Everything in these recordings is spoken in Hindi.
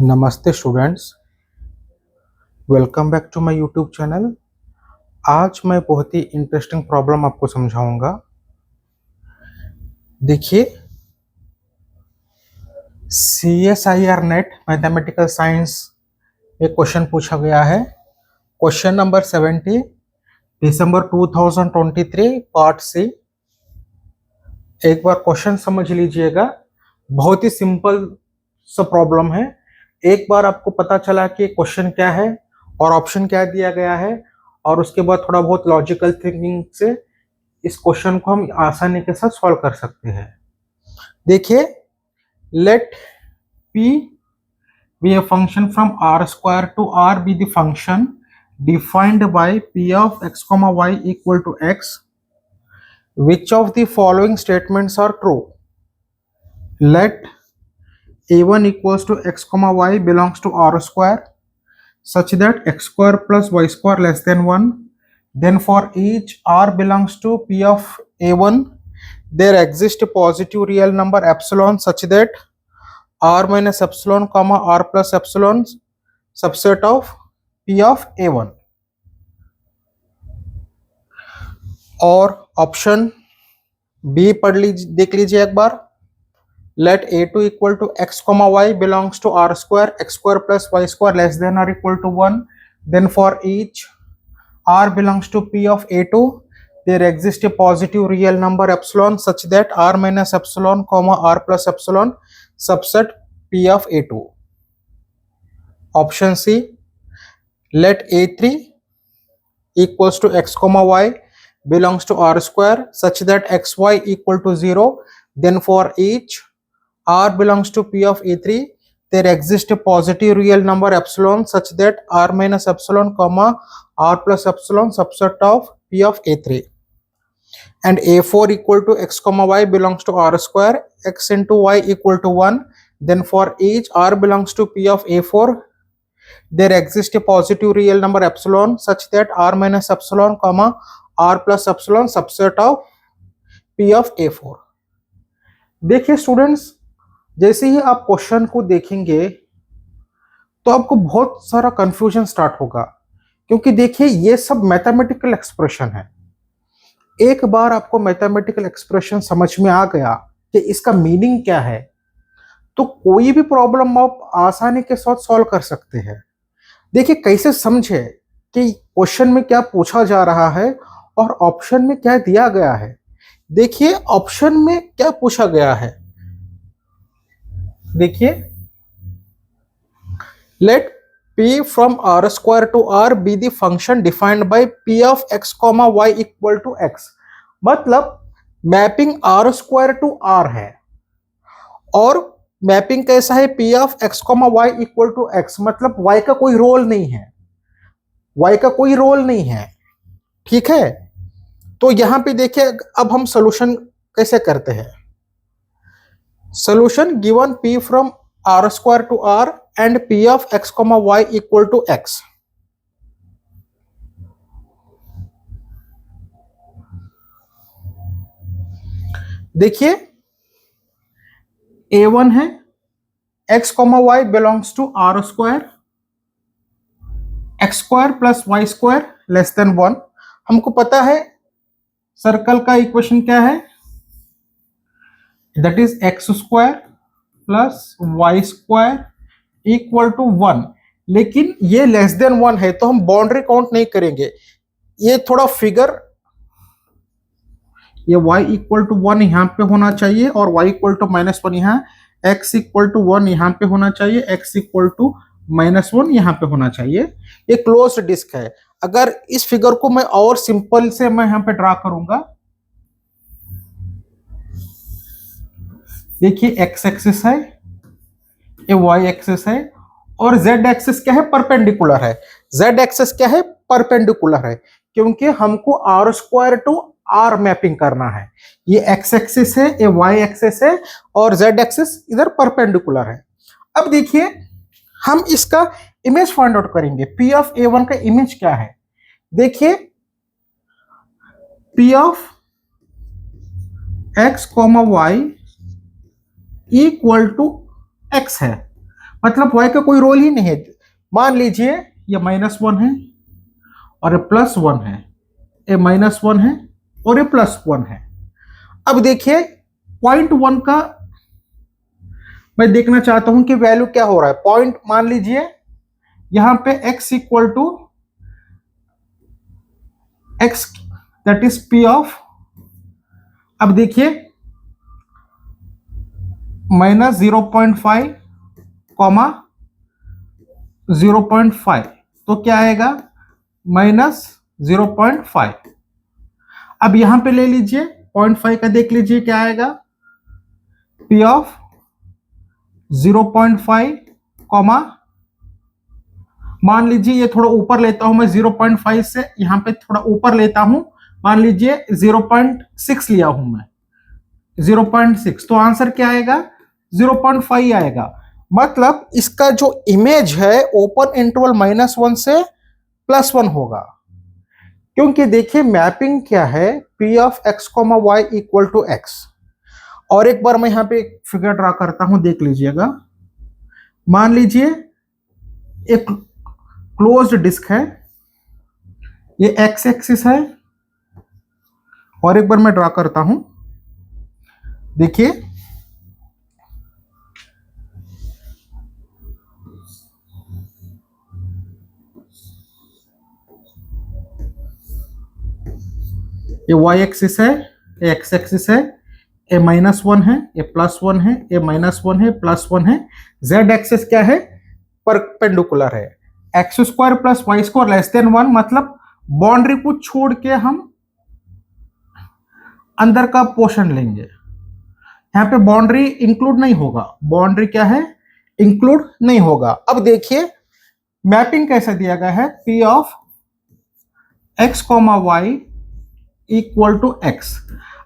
नमस्ते students, welcome back to my YouTube channel. आज मैं बहुत ही इंटरेस्टिंग प्रॉब्लम आपको समझाऊंगा। देखिए, CSIR नेट मैथमेटिकल साइंस में क्वेश्चन पूछा गया है। क्वेश्चन नंबर 70 दिसंबर 2023 पार्ट सी। एक बार क्वेश्चन समझ लीजिएगा, बहुत ही सिंपल सा प्रॉब्लम है। एक बार आपको पता चला कि क्वेश्चन क्या है और ऑप्शन क्या दिया गया है, और उसके बाद थोड़ा बहुत लॉजिकल थिंकिंग से इस क्वेश्चन को हम आसानी के साथ सॉल्व कर सकते हैं। देखिए, late p be a function from r square to r be the function defined by p of x comma y equal to x. Which of the following statements are true? Let a1 equals to x comma y belongs to r square such that x square plus y square less than 1. Then for each r belongs to p of a1, there exists a positive real number epsilon such that r minus epsilon comma r plus epsilon subset of p of a1. और ऑप्शन बी पढ़ लीजिए, देख लीजिए एक बार। let a2 equal to x comma y belongs to r square, x square plus y square less than or equal to 1. Then for each r belongs to p of a2, there exists a positive real number epsilon such that r minus epsilon comma r plus epsilon subset p of a2. Option C, let a3 equals to x comma y belongs to r square such that xy equal to 0. Then for each r belongs to p of a3, there exists a positive real number epsilon such that r minus epsilon comma r plus epsilon subset of p of a3. And a4 equal to x comma y belongs to r square, x into y equal to 1. Then for each r belongs to p of a4, there exists a positive real number epsilon such that r minus epsilon comma r plus epsilon subset of p of a4. देखिए स्टूडेंट्स, जैसे ही आप क्वेश्चन को देखेंगे तो आपको बहुत सारा कंफ्यूजन स्टार्ट होगा, क्योंकि देखिए ये सब मैथमेटिकल एक्सप्रेशन है। एक बार आपको मैथमेटिकल एक्सप्रेशन समझ में आ गया कि इसका मीनिंग क्या है, तो कोई भी प्रॉब्लम आप आसानी के साथ सॉल्व कर सकते हैं। देखिए, कैसे समझे कि क्वेश्चन में क्या पूछा जा रहा है और ऑप्शन में क्या दिया गया है। देखिए, ऑप्शन में क्या पूछा गया है। देखिए, let p from r square to r be the function defined by p of x comma y equal to x। मतलब mapping r square to r है, और मैपिंग कैसा है, p of x comma y equal to x, मतलब y का कोई रोल नहीं है, y का कोई रोल नहीं है। ठीक है, तो यहां पे देखिए, अब हम सोल्यूशन कैसे करते हैं। Solution given p from r square to r and p of x comma y equal to x। देखिए, a1 है x comma y belongs to r square, x square plus y square less than 1। हमको पता है सर्कल का इक्वेशन क्या है, that is x square plus y square equal to 1। लेकिन ये लेस देन 1 है, तो हम बाउंड्री काउंट नहीं करेंगे। ये थोड़ा फिगर, ये y इक्वल टू 1 यहाँ पे होना चाहिए और y इक्वल टू -1 यहाँ, x इक्वल टू 1 यहाँ पे होना चाहिए, x इक्वल टू -1 यहाँ पे होना चाहिए। ये क्लोज्ड डिस्क है। अगर इस फिगर को मैं और सिंपल से मैं यहाँ पे ड्रा करूंगा, देखिए x एक्सिस है, ये y एक्सिस है, और z एक्सिस क्या है, परपेंडिकुलर है। z एक्सिस क्या है, परपेंडिकुलर है, क्योंकि हमको r square to r mapping करना है। ये x एक्सिस है, ये y एक्सिस है, और z एक्सिस इधर परपेंडिकुलर है। अब देखिए, हम इसका इमेज फाइंड आउट करेंगे। p ऑफ a1 का इमेज क्या है। देखिए, p of x, y equal to x है, मतलब y का कोई रोल ही नहीं है। मान लीजिए ये -1 है और ये +1 है, ये -1 है और ये +1 है। अब देखिए पॉइंट 1 का मैं देखना चाहता हूं कि वैल्यू क्या हो रहा है। पॉइंट मान लीजिए यहां पे x equal to x, that is p of, अब देखिए -0.5, 0.5, तो क्या आएगा -0.5। अब यहां पे ले लीजिए 0.5 का, देख लीजिए क्या आएगा, p ऑफ 0.5, मान लीजिए ये थोड़ा ऊपर लेता हूं मैं, 0.5 से यहां पे थोड़ा ऊपर लेता हूं, मान लीजिए 0.6 लिया हूं मैं, 0.6, तो आंसर क्या आएगा 0.5 आएगा। मतलब इसका जो इमेज है ओपन इंटरवल -1 से +1 होगा, क्योंकि देखिए मैपिंग क्या है, p of x, y equal to x। और एक बार मैं यहां पे एक फिगर ड्रा करता हूं, देख लीजिएगा। मान लीजिए एक क्लोज्ड डिस्क है, ये x एक्सिस है, और एक बार मैं ड्रा करता हूं, देखिए ये y एक्सिस है, ये x एक्सिस है, ये -1 है, ये +1 है, ये -1 है, +1 है। z एक्सिस क्या है, परपेंडिकुलर है। x² + y² <1, मतलब बाउंड्री को छोड़ के हम अंदर का पोर्शन लेंगे। यहाँ पे बाउंड्री इंक्लूड नहीं होगा, बाउंड्री क्या है, इंक्लूड नहीं होगा। अब देखिए मैपिंग कैसा दिया गया है, p of x, y equal to x।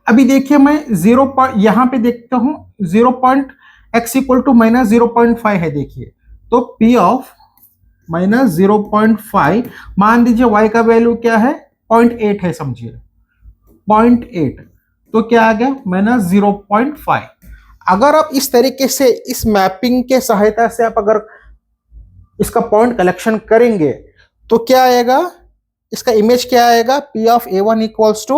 अभी देखिए मैं 0 यहां पे देखता हूं, 0.x इक्वल टू -0.5 है, देखिए तो p ऑफ -0.5, मान लीजिए y का वैल्यू क्या है 0.8 है, समझिए 0.8, तो क्या आ गया -0.5। अगर आप इस तरीके से इस मैपिंग के सहायता से आप अगर इसका पॉइंट कलेक्शन करेंगे तो क्या आएगा, इसका इमेज क्या आएगा, p of a1 equals to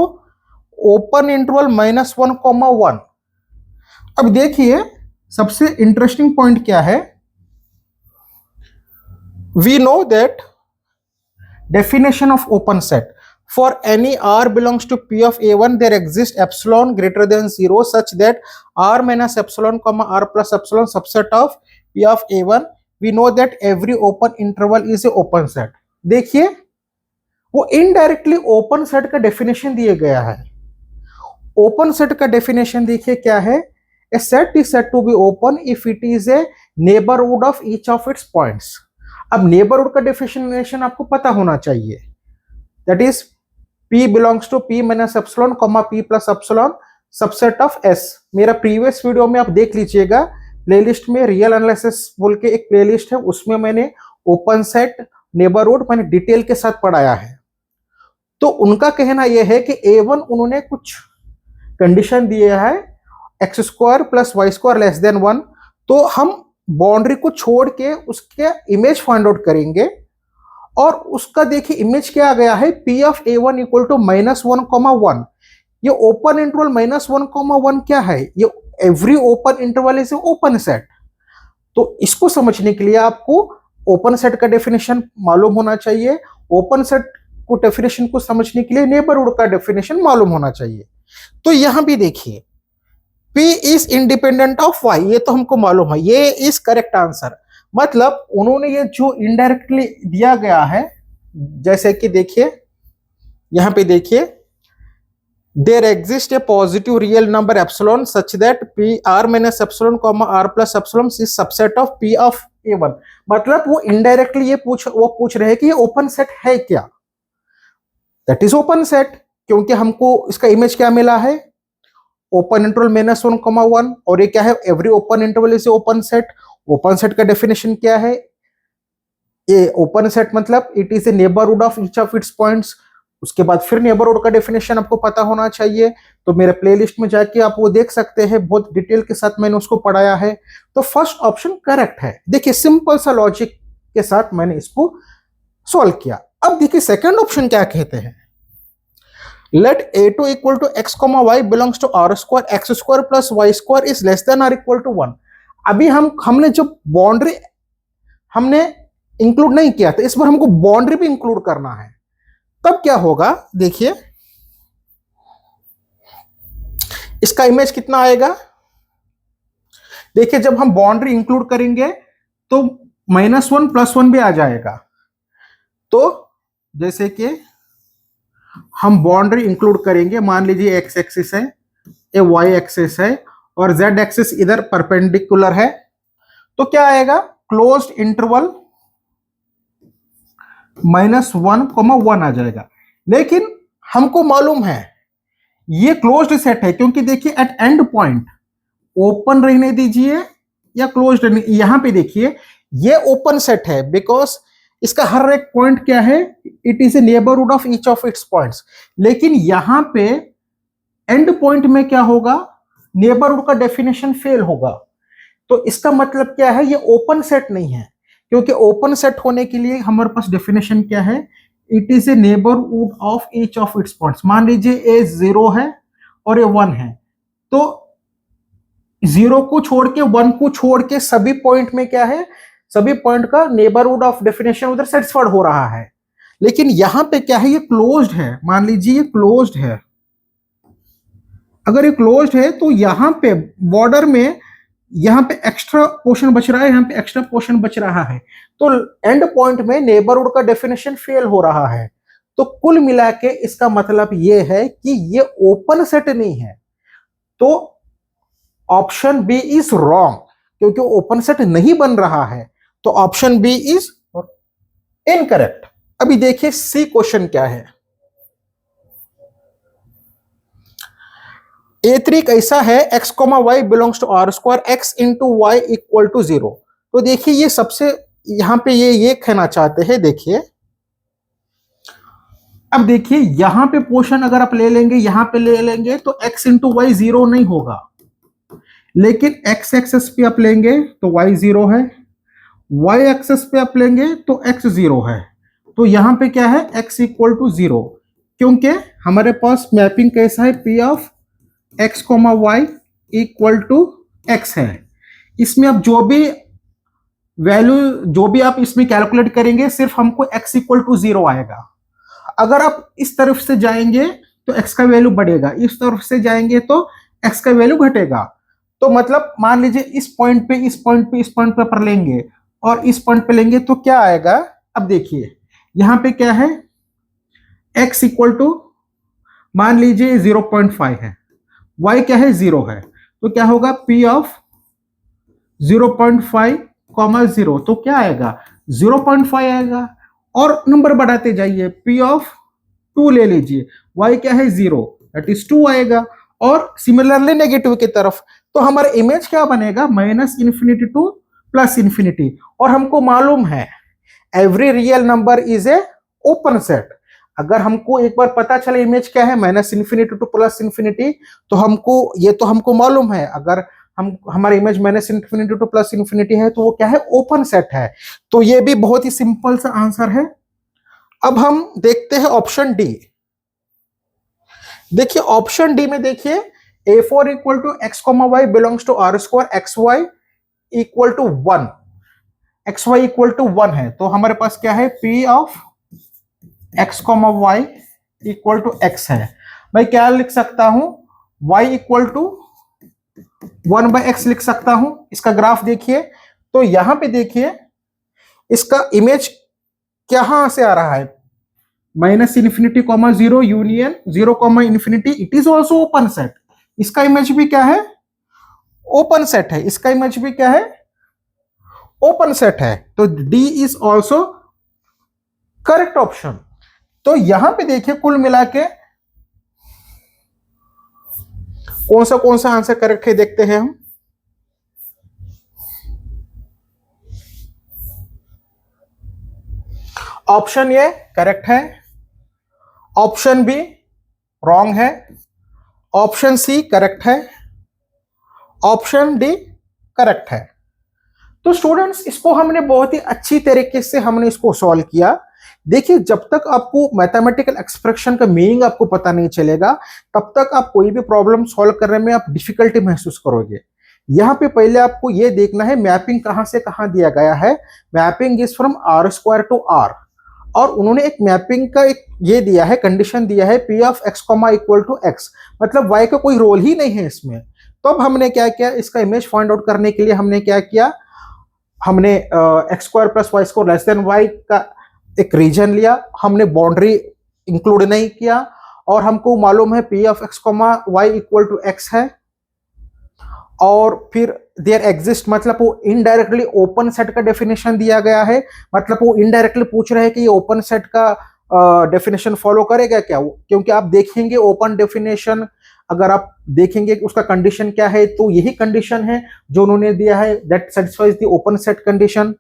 open interval -1, 1। अब देखिए सबसे इंटरेस्टिंग पॉइंट क्या है, we know that definition of open set, for any r belongs to p of a1 there exists epsilon greater than 0 such that r minus epsilon r plus epsilon subset of p of a1, we know that every open interval is a open set। देखिए वो इनडायरेक्टली ओपन सेट का डेफिनेशन दिया गया है। ओपन सेट का डेफिनेशन देखिए क्या है, a set is said to be open if it is a neighbourhood of each of its points. अब नेबरहुड का डेफिनेशन आपको पता होना चाहिए, that is p belongs to p minus epsilon p plus epsilon subset of s। मेरा प्रीवियस वीडियो में आप देख लीजिएगा, प्लेलिस्ट में रियल एनालिसिस बोल के एक प्लेलिस्ट है, उसमें मैंने ओपन सेट नेबरहुड मैंने डिटेल के साथ पढ़ाया है। तो उनका कहना यह है कि a1 उन्होंने कुछ कंडीशन दिया है, x² + y² < 1, तो हम बाउंड्री को छोड़ के उसके इमेज फाइंड आउट करेंगे, और उसका देखिए इमेज क्या आ गया है, p of a1 equal to -1, 1। ये ओपन इंटरवल -1, 1 क्या है, ये every open interval is open set. तो इसको समझने के लिए आपको ओपन सेट का डेफिनेशन मालूम होना चाहिए, ओपन सेट को डेफिनेशन को समझने के लिए नेबरहुड का डेफिनेशन मालूम होना चाहिए। तो यहां भी देखिए p is independent of y, ये तो हमको मालूम है, ये इज करेक्ट आंसर। मतलब उन्होंने ये जो इनडायरेक्टली दिया गया है, जैसे कि देखिए यहां पे देखिए, there exist a positive real number epsilon such that p r minus epsilon r plus epsilon is subset of p of a1। मतलब वो इनडायरेक्टली ये पूछ रहे हैं कि ये ओपन सेट है क्या, दैट इज ओपन सेट, क्योंकि हमको इसका इमेज क्या मिला है, ओपन इंटरवल -1, 1, और ये क्या है, every open interval is open set. Open set का डेफिनेशन क्या है, ये ओपन सेट मतलब it is a neighbourhood of each of its points, उसके बाद फिर नेबरहुड का डेफिनेशन आपको पता होना चाहिए, तो मेरे प्लेलिस्ट में जाके आप वो देख सकते हैं, बहुत डिटेल के साथ मैंने उसको पढ़ाया है। तो फर्स्ट ऑप्शन करेक्ट है। देखिए सिंपल सा लॉजिक के साथ मैंने इसको सॉल्व किया। अब देखिए सेकंड ऑप्शन क्या कहते हैं, let a2 equal to x, y belongs to r square x square plus y square is less than or equal to 1। अभी हमने जब बाउंड्री हमने इंक्लूड नहीं किया था, इस बार हमको बाउंड्री भी इंक्लूड करना है। तब क्या होगा, देखिए इसका इमेज कितना आएगा। देखिए जब हम बाउंड्री इंक्लूड करेंगे तो -1 +1 भी आ जाएगा। तो जैसे कि हम बाउंड्री इंक्लूड करेंगे, मान लीजिए x एक्सिस है, ये y एक्सिस है और z एक्सिस इधर परपेंडिकुलर है, तो क्या आएगा, क्लोज्ड इंटरवल -1, 1 आ जाएगा। लेकिन हमको मालूम है ये क्लोज्ड सेट है, क्योंकि देखिए एट एंड पॉइंट ओपन रहने दीजिए या क्लोज्ड रहने, यहां पे देखिए ये ओपन सेट है, बिकॉज इसका हर एक पॉइंट क्या है, it is a neighbourhood of each of its points. लेकिन यहां पे एंड पॉइंट में क्या होगा, नेबरहुड का डेफिनेशन फेल होगा। तो इसका मतलब क्या है, ये ओपन सेट नहीं है, क्योंकि ओपन सेट होने के लिए हमारे पास डेफिनेशन क्या है, it is a neighbourhood of each of its points. मान लीजिए ए 0 है और ये 1 है, तो 0 को छोड़ के 1 को छोड़ के सभी पॉइंट में क्या है, सभी पॉइंट का नेबरहुड ऑफ डेफिनेशन उधर सेटिस्फाइड हो रहा है। लेकिन यहां पे क्या है, ये क्लोज्ड है, मान लीजिए ये क्लोज्ड है। अगर ये क्लोज्ड है तो यहां पे बॉर्डर में यहां पे एक्स्ट्रा पोर्शन बच रहा है, यहां पे एक्स्ट्रा पोर्शन बच रहा है, तो एंड पॉइंट में नेबरहुड का डेफिनेशन फेल हो रहा है। तो कुल मिला के इसका मतलब ये है कि ये ओपन सेट नहीं है। तो ऑप्शन बी इज रॉन्ग, क्योंकि ओपन सेट नहीं बन रहा है, तो ऑप्शन बी इज इनकरेक्ट। अभी देखिए सी क्वेश्चन क्या है। A3 कैसा है, x, y belongs to r square x into Y equal to 0। तो देखिए ये सबसे यहां पे ये कहना चाहते हैं, देखिए अब देखिए यहां पे पोर्शन अगर आप ले लेंगे, यहां पे ले लेंगे तो x इंटू वाई 0 नहीं होगा, लेकिन x एक्सेस पे आप लेंगे तो y 0 है, y एक्सेस पे आप लेंगे तो x 0 है। तो यहां पे क्या है, x इक्वल टू 0, क्योंकि हमारे पास मैपिंग कैसा है, p of x, y equal to x है। इसमें अब जो भी वैल्यू, जो भी आप इसमें कैलकुलेट करेंगे, सिर्फ हमको x इक्वल टू 0 आएगा। अगर आप इस तरफ से जाएंगे तो x का वैल्यू बढ़ेगा, इस तरफ से जाएंगे तो x का वैल्यू घटेगा। तो मतलब मान लीजिए इस पॉइंट पे, इस पॉइंट पे, इस पॉइंट पे पर लेंगे और इस पॉइंट पे लेंगे तो क्या आएगा। अब देखिए यहां पे क्या है, x इक्वल टू मान लीजिए 0.5 है, y क्या है 0 है, तो क्या होगा p ऑफ 0.5, 0, तो क्या आएगा 0.5 आएगा। और नंबर बढ़ाते जाइए, p ऑफ 2 ले लीजिए, y क्या है 0, दैट इज 2 आएगा। और सिमिलरली नेगेटिव की तरफ, तो हमारा इमेज क्या बनेगा, -∞ टू +∞। और हमको मालूम है every real number is a open set. अगर हमको एक बार पता चले इमेज क्या है, -∞ टू +∞, तो हमको मालूम है, अगर हमारा इमेज -∞ टू +∞ है तो वो क्या है, ओपन सेट है। तो ये भी बहुत ही सिंपल सा आंसर है। अब हम देखते हैं ऑप्शन डी। देखिए ऑप्शन डी में देखिए A4 equal to x, y belongs to r स्क्वायर xy equal to 1, xy equal to 1 है, तो हमारे पास क्या है, p of x, y equal to x है। मैं क्या लिख सकता हूं, y इक्वल टू 1/x लिख सकता हूं। इसका ग्राफ देखिए, तो यहां पे देखिए इसका इमेज कहां से आ रहा है, -∞, 0 union 0, it is also open set. इसका इमेज भी क्या है, ओपन सेट है, इसका इमेज भी क्या है, ओपन सेट है। तो D is also correct option. तो यहां पे देखिए कुल मिला के कौन सा आंसर करेक्ट है, देखते हैं हम। ऑप्शन ये करेक्ट है, ऑप्शन बी रॉन्ग है, ऑप्शन सी करेक्ट है, ऑप्शन डी करेक्ट है। तो स्टूडेंट्स इसको हमने बहुत ही अच्छी तरीके से हमने इसको सॉल्व किया। देखिए जब तक आपको मैथमेटिकल एक्सप्रेशन का मीनिंग आपको पता नहीं चलेगा तब तक आप कोई भी प्रॉब्लम सॉल्व करने में आप डिफिकल्टी महसूस करोगे। यहाँ पे पहले आपको ये देखना है मैपिंग कहां से कहां दिया गया है। Mapping is from R square to R, और उन्होंने एक मैपिंग का एक ये दिया है, कंडीशन दिया है P of X comma equal to X, मतलब वाई का कोई रोल ही नहीं है इसमें। तो अब हमने क्या किया, इसका इमेज फाइंड आउट करने के लिए हमने क्या किया, हमने X square plus Y square less than Y का एक रीजन लिया, हमने बाउंड्री इंक्लूड नहीं किया, और हमको मालूम है P of X comma Y equal to X है, और फिर देयर एग्जिस्ट मतलब वो इनडायरेक्टली ओपन सेट का डेफिनेशन दिया गया है, मतलब वो इनडायरेक्टली पूछ रहे हैं कि ये ओपन सेट का डेफिनेशन फॉलो करेगा क्या, क्योंकि आप देखेंगे ओपन डेफिनेशन अगर आप देखेंगे उसका कंडीशन क्या है तो यही कंडीशन है जो उन्होंने दिया है, that satisfies the open set condition.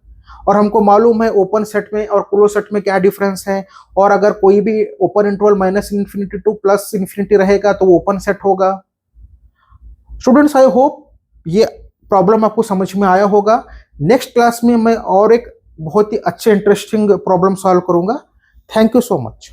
और हमको मालूम है ओपन सेट में और क्लोज सेट में क्या डिफरेंस है, और अगर कोई भी open interval minus infinity two plus infinity रहेगा तो वो ओपन सेट होगा। स्टूडेंट्स आई होप ये प्रॉब्लम आपको समझ में आया होगा। नेक्स्ट क्लास में मैं और एक बहुत ही अच्छे इंटरेस्टिंग प्रॉब्लम सॉल्व करूंगा। Thank you so much.